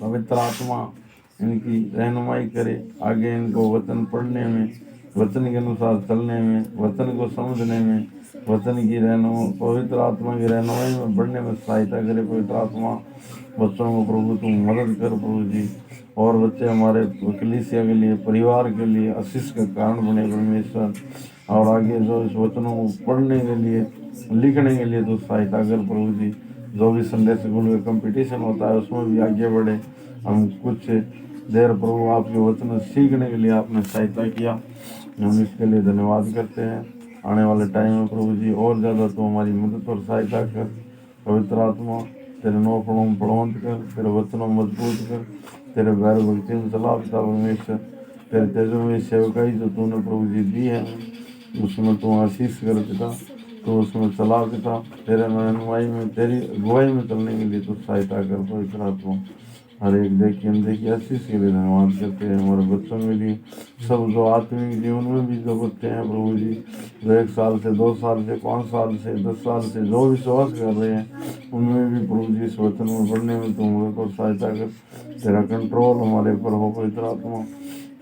पवित्र आत्मा इनकी रहनुमाई करे, आगे इनको वचन पढ़ने में, वचन के अनुसार चलने में, वचन को समझने में, वचन की पवित्र आत्मा की रहनुमाई में बढ़ने में सहायता करे। पवित्र आत्मा बच्चों को प्रभु तुम मदद कर प्रभु जी, और बच्चे हमारे कलीसिया के लिए, परिवार के लिए आशीष का कारण बने परमेश्वर। और आगे जो इस वचनों को पढ़ने के लिए, लिखने के लिए तो सहायता कर प्रभु जी। जो भी संडे स्कूल का कंपटीशन होता है उसमें भी आगे बढ़े। हम कुछ देर प्रभु आपके वचन सीखने के लिए आपने सहायता किया, हम इसके लिए धन्यवाद करते हैं। आने वाले टाइम में प्रभु जी और ज़्यादा तो हमारी मदद और सहायता कर। पवित्र आत्मा तेरे नौ पड़ों में बलवंत कर, तेरे वचनों में मजबूत कर, तेरे बैर भक्ति में चला पिता परमेश्वर। तेरे तेजों में सेवकाई जो तूने प्रभु जी दी है उसमें तू आशीष कर पिता, तो उसमें चला पिता। तेरे रहनुमाई में, तेरी अगुवाई में चलने के लिए तू सहायता कर। पवित्र आत्मा हर एक देखी अनदेखी आशीष के लिए धन्यवाद करते हैं। हमारे बच्चों के लिए, सब जो आत्मिक जीवन में भी जो बच्चे हैं प्रभु जी, जो 1 साल से 2 साल से 5 साल से 10 साल से जो विश्वास कर रहे हैं, उनमें भी प्रभु जी इस वचन में बढ़ने में तुम उनको सहायता कर। तेरा कंट्रोल हमारे ऊपर हो पवित्र आत्मा,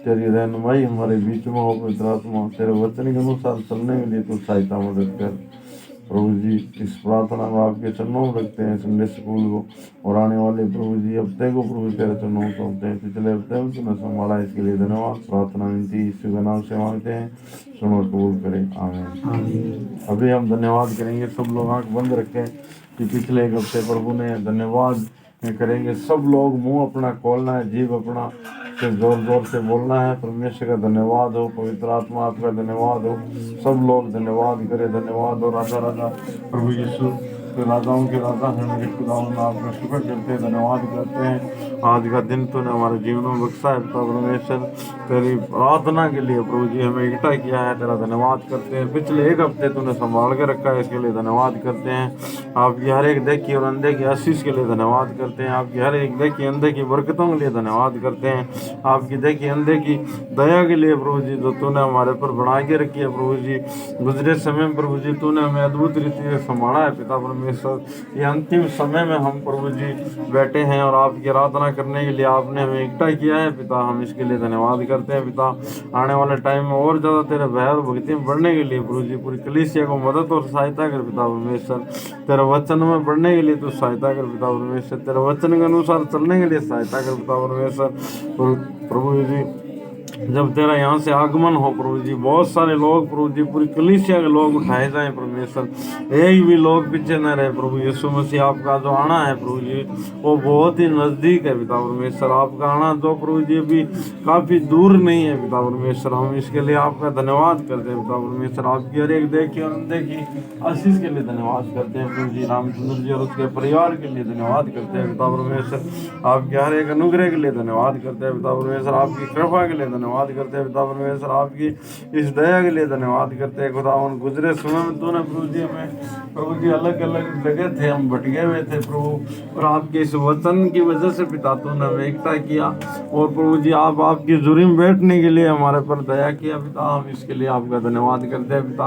तेरी रहनुमाई हमारे बीच में हो पवित्र आत्मा। तेरे वचन के अनुसार चलने के लिए तू सहायता मदद कर प्रभु जी। इस प्रार्थना को आपके चरणों में रखते हैं, संडे स्कूल को और आने वाले प्रभु जी हफ्ते को प्रभु तेरे चरणों में सौंपते हैं। पिछले हफ्ते में तूने संभाला, इसके लिए धन्यवाद। प्रार्थना विनती यीशु के नाम से मांगते हैं, सुनो कबूल करें, आमीन। अभी हम धन्यवाद करेंगे, सब लोग आंख बंद रखें कि पिछले एक हफ्ते प्रभु ने धन्यवाद करेंगे। सब लोग मुंह अपना खोलना है, जीभ अपना से जोर जोर से बोलना है। परमेश्वर का धन्यवाद हो, पवित्र आत्मा आपका धन्यवाद हो। सब लोग धन्यवाद करें, धन्यवाद हो। राजा राजा प्रभु यीशु के राजाओं के राजा हैं, खुदाओं में आपका शुक्र करते हैं, धन्यवाद करते हैं। आज का दिन तूने हमारे जीवनों में बख्शा है परमेश्वर। तेरी प्रार्थना के लिए प्रभु जी हमें इकट्ठा किया है, तेरा धन्यवाद करते हैं। पिछले एक हफ्ते तूने संभाल के रखा है, इसके लिए धन्यवाद करते हैं। आपकी हर एक देखी और अंधे की आशीष के लिए धन्यवाद करते हैं। आपकी हर एक देखी अंधे की बरकतों के लिए धन्यवाद करते हैं। आपकी देखी अंधे की दया के लिए प्रभु जी, जो तूने हमारे पर बना के रखी है प्रभु जी। गुजरे समय में प्रभु जी तूने हमें अद्भुत रीति से संभाला है पिता परमेश्वर। ये अंतिम समय में हम प्रभु जी बैठे हैं और आपकी आराधना करने के लिए आपने हमें इकट्ठा किया है पिता, हम इसके लिए धन्यवाद करते हैं पिता। आने वाले टाइम में और ज़्यादा तेरे भय और भक्ति में बढ़ने के लिए प्रभु जी पूरी कलीसिया को मदद और सहायता कर पिता परमेश्वर। तेरे वचन में बढ़ने के लिए तो सहायता कर पिता परमेश्वर। तेरे वचन के अनुसार चलने के लिए सहायता कर पिता परमेश्वर। प्रभु जी जब तेरा यहाँ से आगमन हो प्रभु जी, बहुत सारे लोग प्रभु जी, पूरी कलीसिया के लोग उठाए जाएं परमेश्वर, एक भी लोग पीछे न रहे प्रभु यीशु मसीह। आपका जो आना है प्रभु जी वो बहुत ही नजदीक है पिता परमेश्वर। आपका आना तो प्रभु जी अभी काफी दूर नहीं है पिता परमेश्वर। हम इसके लिए आपका धन्यवाद करते हैं पिता परमेश्वर। आपकी हर एक देखी और अनदेखी आशीष के लिए धन्यवाद करते हैं प्रभु जी। रामचंद्र जी और उसके परिवार के लिए धन्यवाद करते हैं पिता परमेश्वर। आपके हर एक अनुग्रह के लिए धन्यवाद करते हैं पिता परमेश्वर। आपकी कृपा के लिए धन्यवाद करते हैं पिता परमेश्वर। आपकी इस दया के लिए धन्यवाद करते हैं खुदा। उन गुजरे समय में तूने प्रभु जी हमें प्रभु जी अलग अलग जगह थे, हम भटके हुए थे प्रभु, और आपके इस वचन की वजह से पिता तूने हमें एकता किया, और प्रभु जी आप आपकी जुरी में बैठने के लिए हमारे पर दया किया पिता। हम इसके लिए आपका धन्यवाद करते हैं पिता।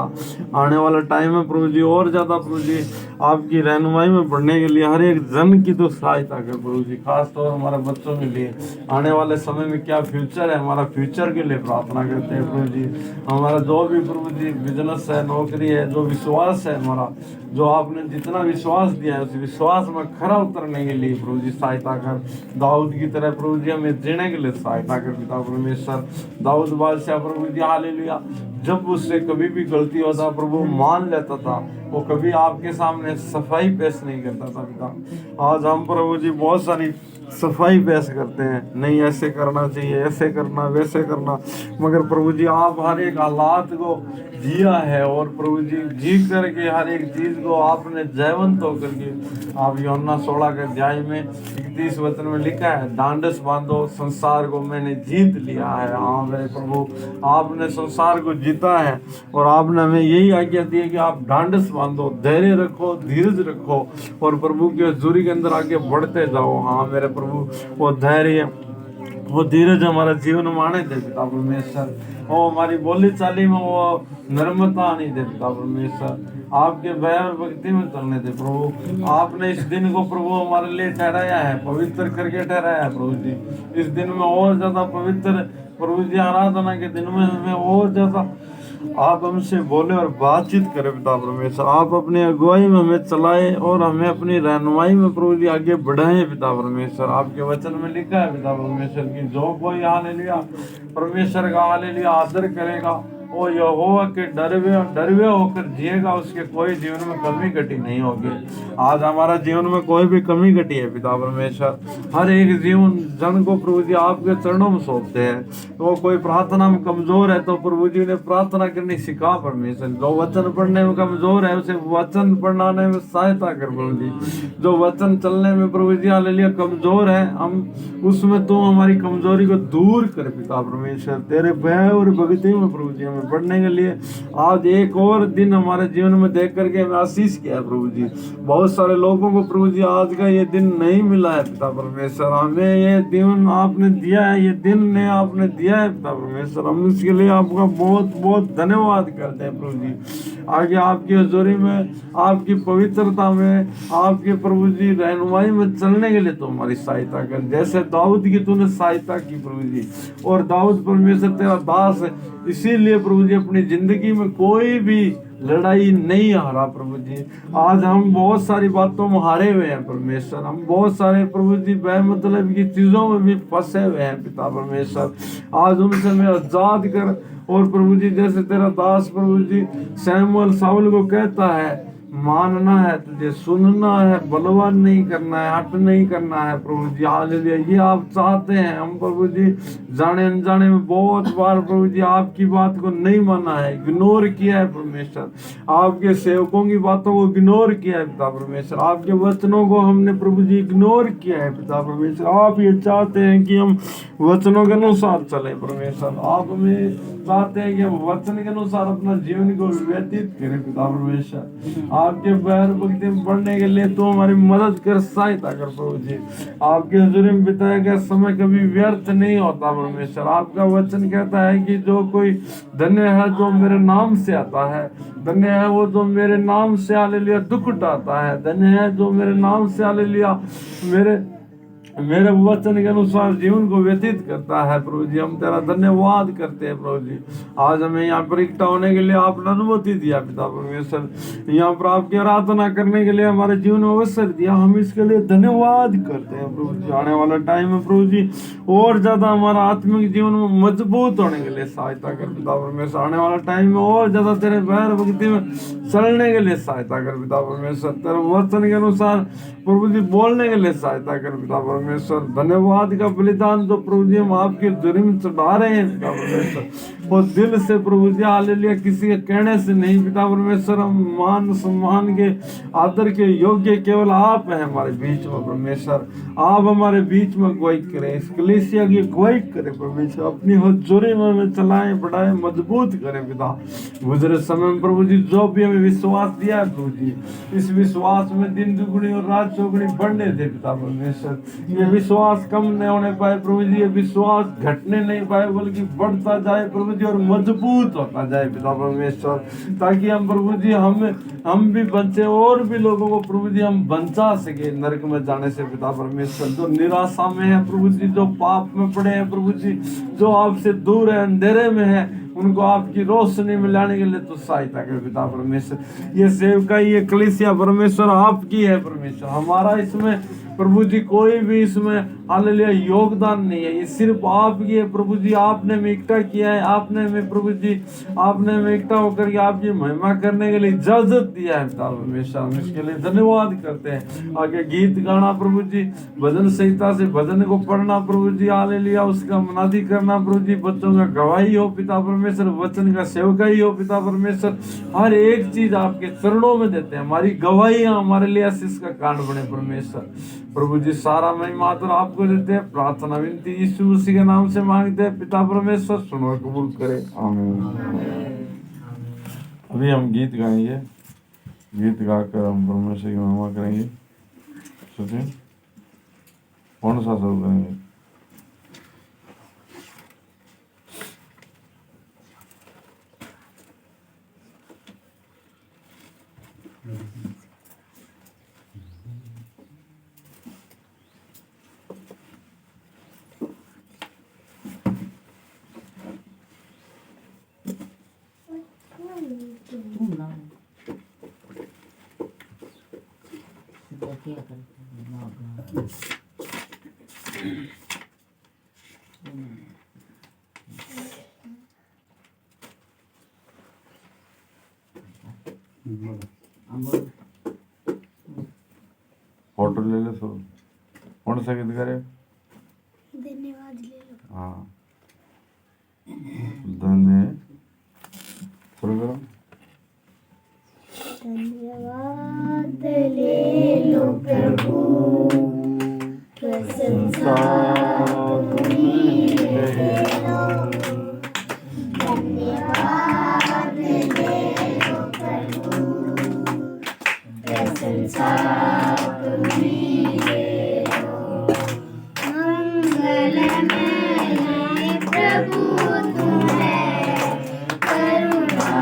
आने वाला टाइम है प्रभु जी और ज्यादा प्रभु जी आपकी रहनुमाई में बढ़ने के लिए हर एक जन की तो सहायता कर प्रभु जी, खासतौर हमारे बच्चों के लिए आने वाले समय में क्या फ्यूचर है, हमारा फ्यूचर के लिए प्रार्थना करते हैं प्रभु जी। हमारा जो भी प्रभु जी बिजनेस है, नौकरी है, जो विश्वास है हमारा, जो आपने जितना विश्वास दिया है उस विश्वास में खरा उतरने के लिए प्रभु जी सहायता कर। दाऊद की तरह प्रभु जी हमें जीने के लिए सहायता कर पिता परमेश्वर। दाऊद बादशाह प्रभु जी हालेलुया, जब उससे कभी भी गलती होता प्रभु मान लेता था, वो कभी आपके सामने सफाई पेश नहीं करता था पिता। आज हम प्रभु जी बहुत सारी सफाई पेश करते हैं, नहीं ऐसे करना चाहिए, ऐसे करना, वैसे करना, मगर प्रभु जी आप हर एक हालात को जिया है, और प्रभु जी जी करके हर एक चीज को आपने जयवंत होकर के आप यूहन्ना 16 के अध्याय में 31 वचन में लिखा है, ढांढस बांधो, संसार को मैंने जीत लिया है। हाँ मेरे प्रभु, आपने संसार को जीता है, और आपने हमें यही आज्ञा दी है कि आप ढांढस बांधो, धैर्य रखो, धीरज रखो, और प्रभु की हजूरी के अंदर आगे बढ़ते जाओ। हाँ मेरे प्रभु, वो धैर्य, वो धीरज हमारा जीवन में आने दे पिता परमेश्वर। वो हमारी बोली चाली में वो नर्मता आने दे पिता परमेश्वर। आपके भय और भक्ति में चलने दे प्रभु। आपने इस दिन को प्रभु हमारे लिए ठहराया है, पवित्र करके ठहराया है प्रभु जी। इस दिन में और ज्यादा पवित्र प्रभु जी, आराधना के दिन में हमें और ज्यादा आप हमसे बोले और बातचीत करें पिता परमेश्वर। आप अपनी अगुवाई में हमें चलाए और हमें अपनी रहनुमाई में प्रभु जी आगे बढ़ाएं पिता परमेश्वर। आपके वचन में लिखा है पिता परमेश्वर की जो कोई हालेलुया परमेश्वर का हालेलुया आदर करेगा, वो यहोवा के डरवे होकर जिएगा, उसके कोई जीवन में कमी घटी नहीं होगी। आज हमारा जीवन में कोई भी कमी घटी है पिता परमेश्वर। हर एक जीवन जन को प्रभु जी आपके चरणों में सौंपते हैं। वो कोई प्रार्थना में कमजोर है तो प्रभु जी ने प्रार्थना करनी सिखा परमेश्वर। जो वचन पढ़ने में कमजोर है उसे वचन पढ़ाने में सहायता कर प्रभु जी। जो वचन चलने में प्रभु जी हालेलुया कमजोर है, हम उसमें तो हमारी कमजोरी को दूर कर पिता परमेश्वर। तेरे भय और भक्ति में प्रभु जी बढ़ने के लिए आज एक और दिन हमारे जीवन में देख करके हमें आशीष किया है प्रभु जी। बहुत सारे लोगों को प्रभु जी आज का ये दिन नहीं मिला है पिता परमेश्वर। हमें ये दिन आपने दिया है, ये दिन ने आपने दिया है पिता परमेश्वर। हम इसके लिए आपका बहुत बहुत धन्यवाद करते हैं प्रभु जी। आगे आपकी हजूरी में, आपकी पवित्रता में, आपके प्रभु जी रहनुमाई में चलने के लिए तो हमारी सहायता कर, जैसे दाऊद की तूने सहायता की प्रभु जी। और दाऊद परमेश्वर तेरा दास है, इसीलिए प्रभु जी अपनी जिंदगी में कोई भी लड़ाई नहीं हारा प्रभु जी। आज हम बहुत सारी बातों में हारे हुए हैं परमेश्वर। हम बहुत सारे प्रभु जी बेमतलब की चीजों में भी फंसे हुए हैं पिता परमेश्वर। आज उनसे हमें आजाद कर, और प्रभु जी जैसे तेरा दास प्रभु जी सैमुअल साउल को कहता है, मानना है तुझे, सुनना है, बलवान नहीं करना है, हट नहीं करना है प्रभु जी। हालेलुया, ये आप चाहते हैं। हम प्रभु जी जाने अनजाने में बहुत बार प्रभु जी आपकी बात को नहीं माना है, इग्नोर किया है परमेश्वर। आपके सेवकों की बातों को इग्नोर किया है पिता परमेश्वर। आपके वचनों को हमने प्रभु जी इग्नोर किया है पिता परमेश्वर। आप ये चाहते हैं कि हम वचनों के अनुसार चले परमेश्वर। आप हमें चाहते हैं कि हम वचन के अनुसार अपना जीवन को व्यतीत करें पिता परमेश्वर। आपके बैर भक्ति में बढ़ने के लिए तो हमारी मदद कर, सहायता कर प्रभु जी। आपके हजूरी में बिताया गया समय कभी व्यर्थ नहीं होता परमेश्वर। आपका वचन कहता है कि जो कोई धन्य है जो मेरे नाम से आता है, धन्य है वो जो मेरे नाम से हालेलुया दुख उठाता है, धन्य है जो मेरे नाम से हालेलुया मेरे मेरे वचन के अनुसार जीवन को व्यतीत करता है। प्रभु जी हम तेरा धन्यवाद करते हैं। प्रभु जी आज हमें यहाँ पर इकट्ठा होने के लिए आपने अनुमति दिया पिता परमेश्वर, यहाँ पर आपकी आराधना करने के लिए हमारे जीवन में अवसर दिया, हम इसके लिए धन्यवाद करते हैं। प्रभु जी आने वाला टाइम है प्रभु जी और ज्यादा हमारा आत्मिक जीवन में मजबूत होने के लिए सहायता कर पिता परमेश्वर। आने वाला टाइम में और ज्यादा तेरे बैर भक्ति में चलने के लिए सहायता कर पिता परमेश्वर। तेरे वचन के अनुसार प्रभु जी बोलने के लिए सहायता कर पिता परमेश्वर। धन्यवाद का बलिदान जो प्रभु जी हम आपके जुर्म में चढ़ा रहे हैं पिता परमेश्वर, वो दिल से प्रभु जी हालेलुया, किसी के कहने से नहीं पिता परमेश्वर। हम मान सम्मान के आदर के योग्य केवल आप हैं हमारे बीच में परमेश्वर। आप हमारे बीच में अगुवाई करें, इस कलीसिया की अगुवाई करें परमेश्वर, अपनी हुजूरी में हमें चलाएं बढ़ाएं मजबूत करें पिता। गुजरे समय में प्रभु जी जो भी हमें विश्वास दिया है प्रभु जी, इस विश्वास में दिन दुगुनी और रात चौगुनी बढ़ने दे पिता परमेश्वर। ये विश्वास कम नहीं होने पाए प्रभु जी, ये विश्वास घटने नहीं पाए बल्कि बढ़ता जाए प्रभु जी और मजबूत होता जाए पिता परमेश्वर, ताकि हम प्रभु जी हम भी बचे और भी लोगों को प्रभु जी हम बचा सके नरक में जाने से पिता परमेश्वर। जो निराशा में है प्रभु जी, जो पाप में पड़े हैं प्रभु जी, जो आपसे दूर है अंधेरे में है, उनको आपकी रोशनी में लाने के लिए तो सहायता कर पिता परमेश्वर। ये सेवका ये कलीसिया परमेश्वर आपकी है परमेश्वर, हमारा इसमें प्रभु जी कोई भी इसमें हालेलुया योगदान नहीं है, ये सिर्फ आपकी है प्रभु जी। आपने हमें इकट्ठा किया है, आपने हमें प्रभु जी आपने हमें इकट्ठा होकर के आपकी महिमा करने के लिए इजाजत दिया है पिता परमेश्वर, हम इसके लिए धन्यवाद करते हैं। आगे गीत गाना प्रभु जी, भजन संहिता से भजन को पढ़ना प्रभु जी हालेलुया, उसका मनादी करना प्रभु जी, बच्चों का गवाही हो पिता परमेश्वर, वचन का सेवकाई हो पिता परमेश्वर, हर एक चीज आपके चरणों में देते हैं। हमारी गवाहियां हमारे लिए आशीष का कारण बने परमेश्वर। प्रभु जी सारा महिमा तो आपको देते हैं, प्रार्थना विनती यीशु मसीह के नाम से मांगते हैं पिता परमेश्वर, सुनो कबूल करे आमीन। अभी हम गीत गाएंगे, गीत गाकर हम परमेश्वर की महिमा करेंगे। सोचिए कौन सा शुरू करेंगे? फोटो ले लो सो, कौन सा गीत करे? धन्यवाद ले लो। हाँ धन्य शुरू करो। धन्यवाद ले लो प्रभु, प्रशंसा तुम्हीं ले लो। धन्यवाद ले लो प्रभु, प्रशंसा तुम्हीं ले लो। मंगलमय प्रभु तुम्हें, करुणा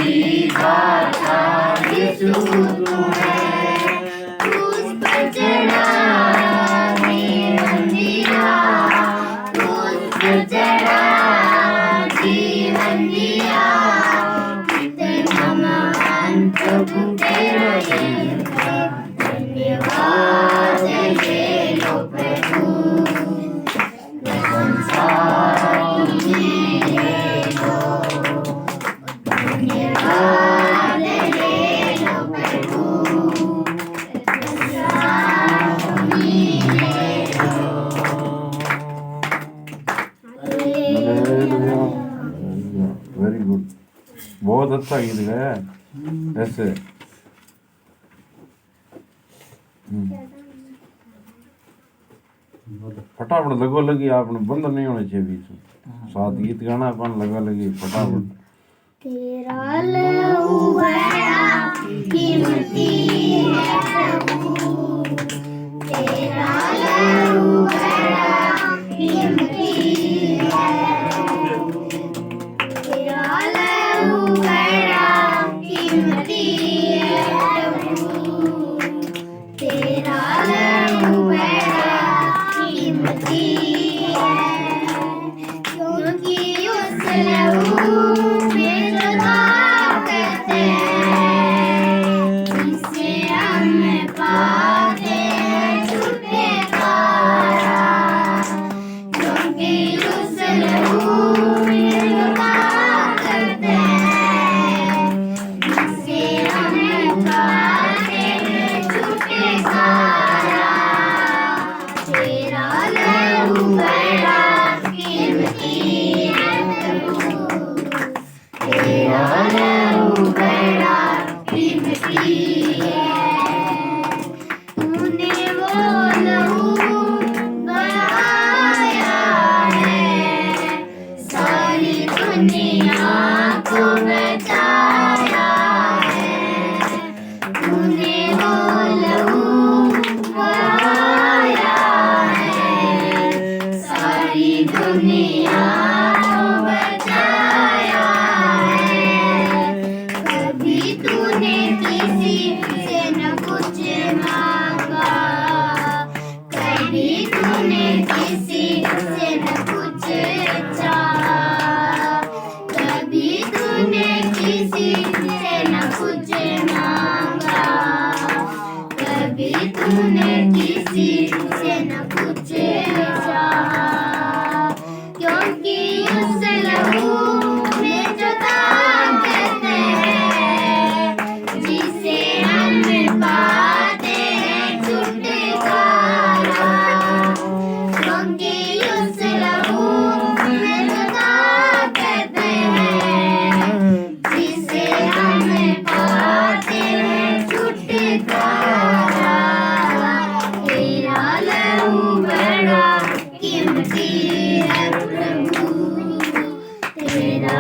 सीधा था यीशु तू है, क्रूस पर चढ़ा जीवन दिया, क्रूस पर चढ़ा जीवन दिया, कितना महान प्रभु तेरा यीशु है, धन्यवाद ले लो प्रभु, प्रशंसा तुम्हें ले लो, धन्यवाद ले लो प्रभु, प्रशंसा तुम्हें ले लो। वेरी गुड, बहुत अच्छा गीत गाया है। ऐसे फटाफट लगो लगी, आपने बंद नहीं होने चाहिए बीच में। साथ गीत गाना अपन लगा लगी फटाफट। तेरा लहू बड़ा कीमती है प्रभु, तेरा लहू बड़ा कीमती है, तेरा लहू बड़ा कीमती है प्रभु, तेरा लहू बड़ा कीमती है, क्योंकि उस लहू में जो ताकत है, जिससे हम पाते हैं छुटकारा, क्योंकि उस लहू में जो ताकत है, जिससे हम पाते हैं छुटकारा, तेरा लहू बड़ा कीमती है प्रभु, तेरा लहू बड़ा कीमती है, तूने वो लहू बहाया है, सारी दुनिया को बचाया है, तूने वो लहू बहाया है, सारी दुनिया को बचाया है, कभी तूने किसी से न कुछ मांगा, कभी तूने किसी से न कुछ चाहा, कभी तूने किसी से न कुछ मांगा, कभी तूने किसी से न कुछ चाहा, क्योंकि उस लहू में जो ताकत है, जिसे हम पाते हैं छुटकारा, क्योंकि उस लहू में जो ताकत है, जिसे हम पाते हैं छुटकारा, तेरा लहू बड़ा कीमती है प्रभु,